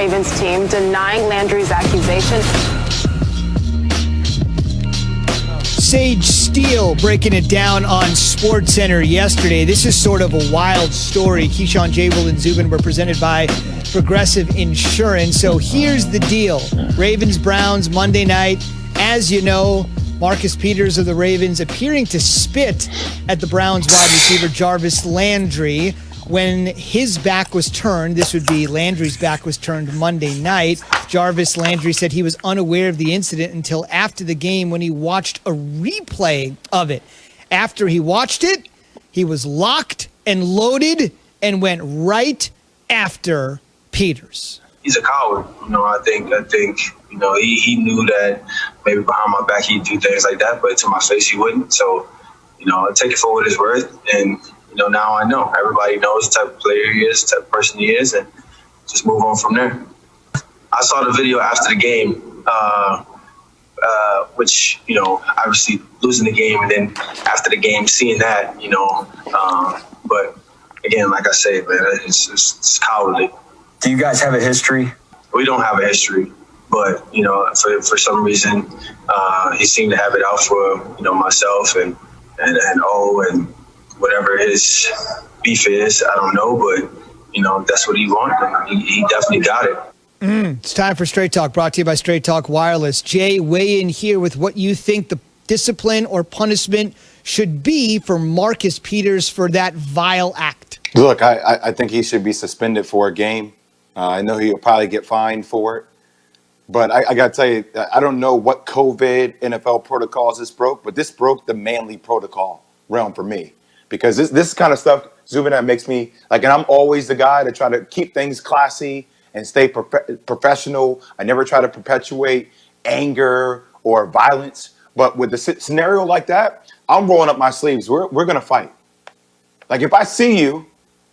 Ravens team denying Landry's accusation. Sage Steele breaking it down on SportsCenter yesterday. This is sort of a wild story. Keyshawn, J. Will, and Zubin were presented by Progressive Insurance. So here's the deal. Ravens-Browns Monday night. As you know, Marcus Peters of the Ravens appearing to spit at the Browns wide receiver Jarvis Landry. When his back was turned, this would be Landry's back was turned Monday night. Jarvis Landry said he was unaware of the incident until after the game when he watched a replay of it. After he watched it, he was locked and loaded and went right after Peters. He's a coward. I think, he knew that maybe behind my back he'd do things like that, but to my face he wouldn't. So, I take it for what it's worth. And, now I know. Everybody knows the type of player he is, the type of person he is, and just move on from there. I saw the video after the game, which, obviously losing the game, and then after the game, seeing that, but again, like I said, man, it's cowardly. Do you guys have a history? We don't have a history, but, for some reason, he seemed to have it out for, myself and whatever his beef is. I don't know, but, that's what he wanted. He definitely got it. It's time for Straight Talk, brought to you by Straight Talk Wireless. Jay, weigh in here with what you think the discipline or punishment should be for Marcus Peters for that vile act. Look, I think he should be suspended for a game. I know he'll probably get fined for it. But I got to tell you, I don't know what COVID NFL protocols this broke, but this broke the manly protocol realm for me. Because this kind of stuff, Zubin, that makes me, and I'm always the guy to try to keep things classy and stay professional. I never try to perpetuate anger or violence. But with the scenario like that, I'm rolling up my sleeves. We're going to fight. If I see you,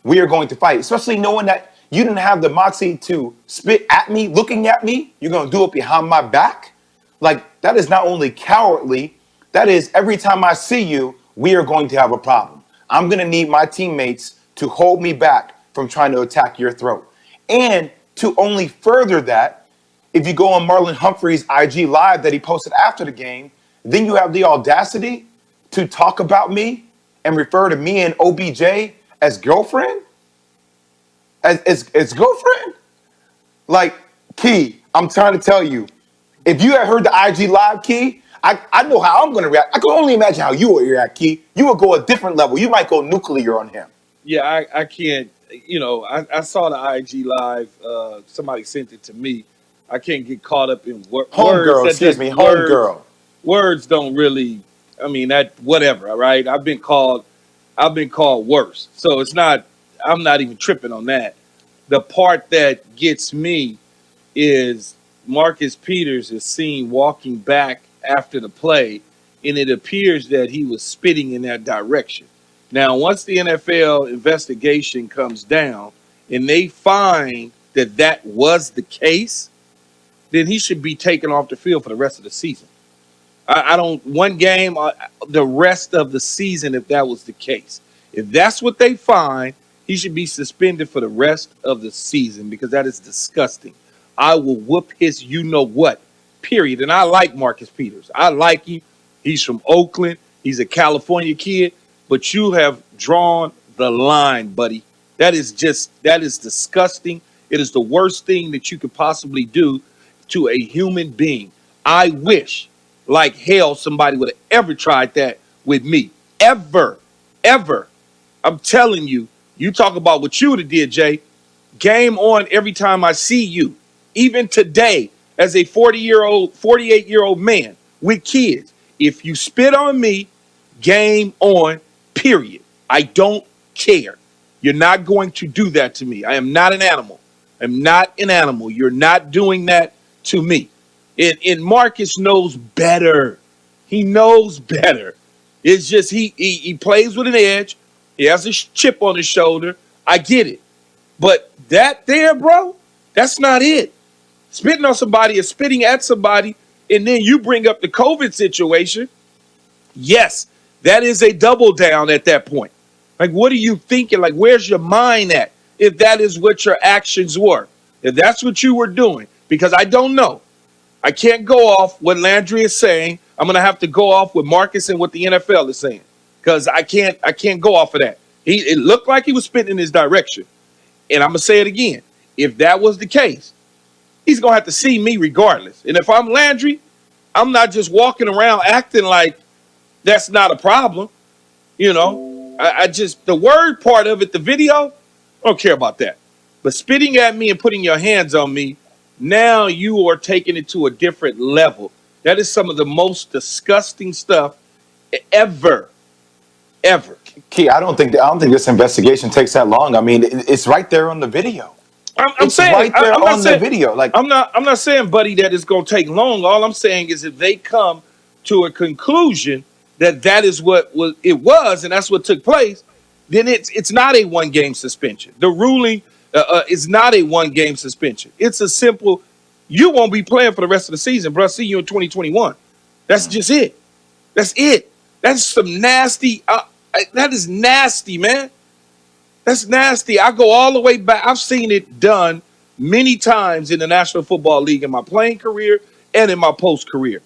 we are going to fight, especially knowing that you didn't have the moxie to spit at me, looking at me. You're going to do it behind my back. That is not only cowardly, that is every time I see you, we are going to have a problem. I'm going to need my teammates to hold me back from trying to attack your throat. And to only further that, if you go on Marlon Humphrey's IG Live that he posted after the game, then you have the audacity to talk about me and refer to me and OBJ as girlfriend? As girlfriend? Key, I'm trying to tell you, if you had heard the IG Live, Key, I know how I'm going to react. I can only imagine how you would react, Key. You would go a different level. You might go nuclear on him. Yeah, I can't. I saw the IG Live. Somebody sent it to me. I can't get caught up in words. Homegirl, excuse me, homegirl. Words don't really. That whatever. All right, I've been called worse. So it's not. I'm not even tripping on that. The part that gets me is Marcus Peters is seen walking back after the play, and it appears that he was spitting in that direction. Now, once the NFL investigation comes down and they find that that was the case, then he should be taken off the field for the rest of the season. One game, the rest of the season, if that was the case. If that's what they find, he should be suspended for the rest of the season because that is disgusting. I will whoop his you-know-what, period. And I like Marcus Peters. I like him. He's from Oakland. He's a California kid. But you have drawn the line, buddy. That is disgusting. It is the worst thing that you could possibly do to a human being. I wish, like hell, somebody would have ever tried that with me. Ever. I'm telling you, you talk about what you would have did, Jay. Game on every time I see you. Even today, as a 48-year-old man with kids, if you spit on me, game on, period. I don't care. You're not going to do that to me. I am not an animal. I'm not an animal. You're not doing that to me. And Marcus knows better. He knows better. It's just he plays with an edge. He has a chip on his shoulder. I get it. But that there, bro, that's not it. Spitting on somebody is spitting at somebody, and then you bring up the COVID situation. Yes, that is a double down at that point. What are you thinking? Where's your mind at if that is what your actions were? if that's what you were doing, because I don't know. I can't go off what Landry is saying. I'm going to have to go off what Marcus and what the NFL is saying, because I can't go off of that. It looked like he was spitting in his direction. And I'm going to say it again. If that was the case, he's going to have to see me regardless. And if I'm Landry, I'm not just walking around acting like that's not a problem. You know, I just, the word part of it, the video, I don't care about that. But spitting at me and putting your hands on me, now you are taking it to a different level. That is some of the most disgusting stuff ever. Key, I don't think this investigation takes that long. I mean, it's right there on the video. I'm saying right there I'm not on saying, the video. Like, I'm not saying, buddy, that it's going to take long. All I'm saying is if they come to a conclusion that is what it was and that's what took place, then it's not a 1-game suspension. The ruling is not a 1-game suspension. It's a simple, you won't be playing for the rest of the season, bro. See you in 2021. That's just it. That's it. That's some nasty. That is nasty, man. That's nasty. I go all the way back. I've seen it done many times in the National Football League in my playing career and in my post career.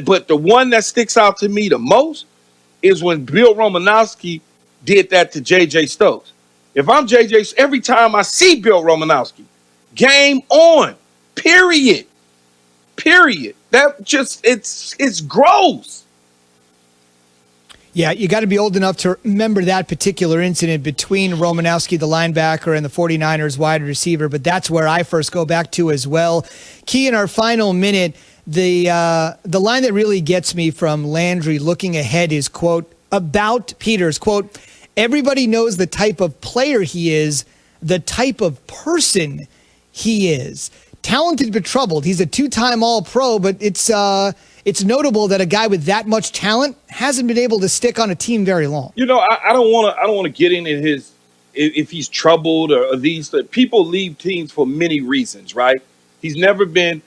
But the one that sticks out to me the most is when Bill Romanowski did that to J.J. Stokes. If I'm J.J., every time I see Bill Romanowski, game on, period. That just, it's gross. Yeah, you got to be old enough to remember that particular incident between Romanowski, the linebacker, and the 49ers wide receiver, but that's where I first go back to as well. Key, in our final minute, the line that really gets me from Landry looking ahead is, quote, about Peters, quote, everybody knows the type of player he is, the type of person he is. Talented but troubled. He's a 2-time All-Pro, but it's notable that a guy with that much talent hasn't been able to stick on a team very long. You know, I don't want to get into his if he's troubled or these people leave teams for many reasons, right? He's never been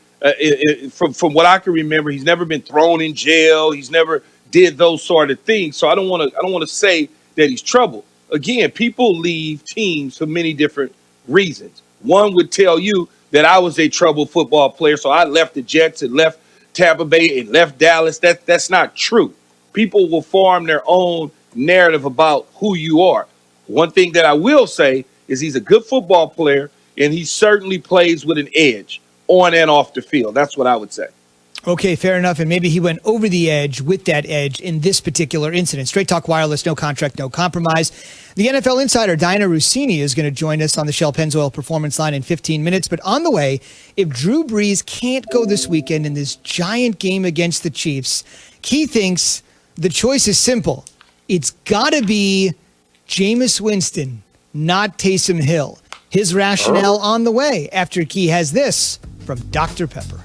from what I can remember, he's never been thrown in jail. He's never did those sort of things. So I don't want to say that he's troubled. Again, people leave teams for many different reasons. One would tell you that I was a troubled football player, so I left the Jets and left Tampa Bay and left Dallas. That's not true. People will form their own narrative about who you are. One thing that I will say is he's a good football player, and he certainly plays with an edge on and off the field. That's what I would say. Okay, fair enough. And maybe he went over the edge with that edge in this particular incident. Straight Talk Wireless, no contract, no compromise. The NFL insider, Diana Rossini, is going to join us on the Shell Pennzoil Performance Line in 15 minutes. But on the way, if Drew Brees can't go this weekend in this giant game against the Chiefs, Key thinks the choice is simple. It's got to be Jameis Winston, not Taysom Hill. His rationale on the way after Key has this from Dr. Pepper.